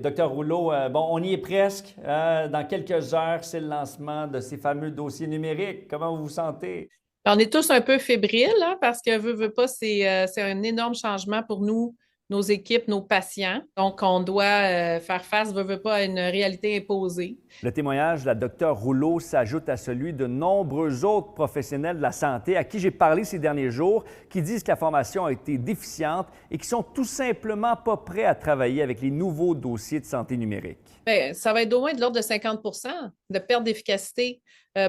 Docteur Rouleau, bon, on y est presque. Dans quelques heures, c'est le lancement de ces fameux dossiers numériques. Comment vous vous sentez? On est tous un peu fébriles hein, parce que veut pas, c'est un énorme changement pour nous, nos équipes, nos patients. Donc, on doit faire face, veut pas, à une réalité imposée. Le témoignage de la docteure Rouleau s'ajoute à celui de nombreux autres professionnels de la santé à qui j'ai parlé ces derniers jours, qui disent que la formation a été déficiente et qui sont tout simplement pas prêts à travailler avec les nouveaux dossiers de santé numérique. Bien, ça va être au moins de l'ordre de 50 de perte d'efficacité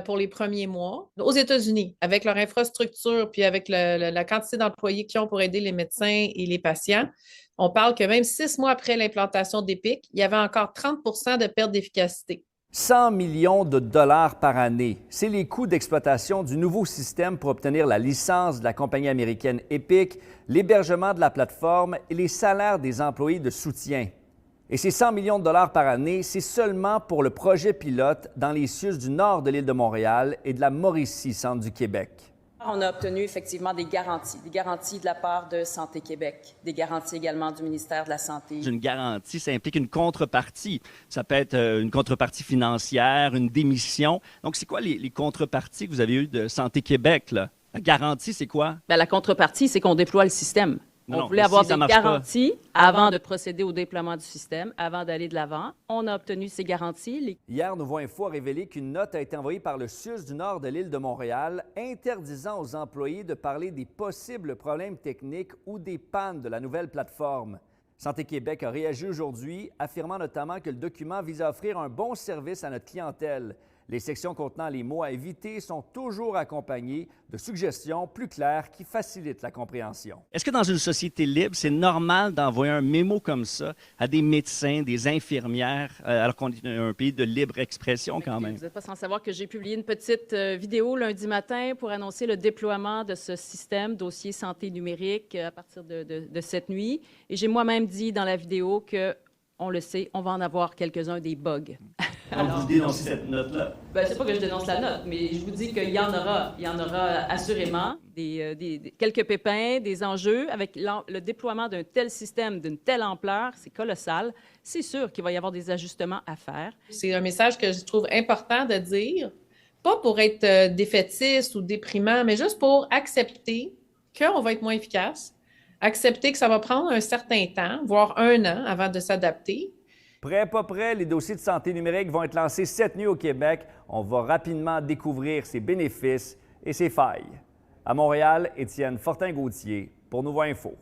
pour les premiers mois. Aux États-Unis, avec leur infrastructure puis avec la quantité d'employés qu'ils ont pour aider les médecins et les patients, on parle que même 6 mois après l'implantation d'Epic, il y avait encore 30 de perte d'efficacité. 100 millions de dollars par année, c'est les coûts d'exploitation du nouveau système pour obtenir la licence de la compagnie américaine Epic, l'hébergement de la plateforme et les salaires des employés de soutien. Et ces 100 millions de dollars par année, c'est seulement pour le projet pilote dans les CIUS du nord de l'île de Montréal et de la Mauricie, centre du Québec. On a obtenu effectivement des garanties de la part de Santé Québec, des garanties également du ministère de la Santé. Une garantie, ça implique une contrepartie. Ça peut être une contrepartie financière, une démission. Donc, c'est quoi les contreparties que vous avez eues de Santé Québec, là? La garantie, c'est quoi? Bien, la contrepartie, c'est qu'on déploie le système. On voulait avoir des garanties avant de procéder au déploiement du système, avant d'aller de l'avant. On a obtenu ces garanties. Hier, Nouveau Info a révélé qu'une note a été envoyée par le CIUS du nord de l'île de Montréal interdisant aux employés de parler des possibles problèmes techniques ou des pannes de la nouvelle plateforme. Santé Québec a réagi aujourd'hui, affirmant notamment que le document vise à offrir un bon service à notre clientèle. Les sections contenant les mots à éviter sont toujours accompagnées de suggestions plus claires qui facilitent la compréhension. Est-ce que dans une société libre, c'est normal d'envoyer un mémo comme ça à des médecins, des infirmières, alors qu'on est un pays de libre expression quand même? Vous n'êtes pas sans savoir que j'ai publié une petite vidéo lundi matin pour annoncer le déploiement de ce système dossier santé numérique à partir de cette nuit. Et j'ai moi-même dit dans la vidéo que, on le sait, on va en avoir quelques-uns des bugs. Alors, vous dénoncez cette note-là? Ben, c'est pas que je dénonce la note, mais je vous dis qu'il y en aura. Il y en aura assurément quelques pépins, des enjeux. Avec le déploiement d'un tel système, d'une telle ampleur, c'est colossal. C'est sûr qu'il va y avoir des ajustements à faire. C'est un message que je trouve important de dire, pas pour être défaitiste ou déprimant, mais juste pour accepter qu'on va être moins efficace, accepter que ça va prendre un certain temps, voire 1 an avant de s'adapter. Prêt, pas prêt, les dossiers de santé numérique vont être lancés cette nuit au Québec. On va rapidement découvrir ses bénéfices et ses failles. À Montréal, Étienne Fortin-Gauthier pour Nouveau Info.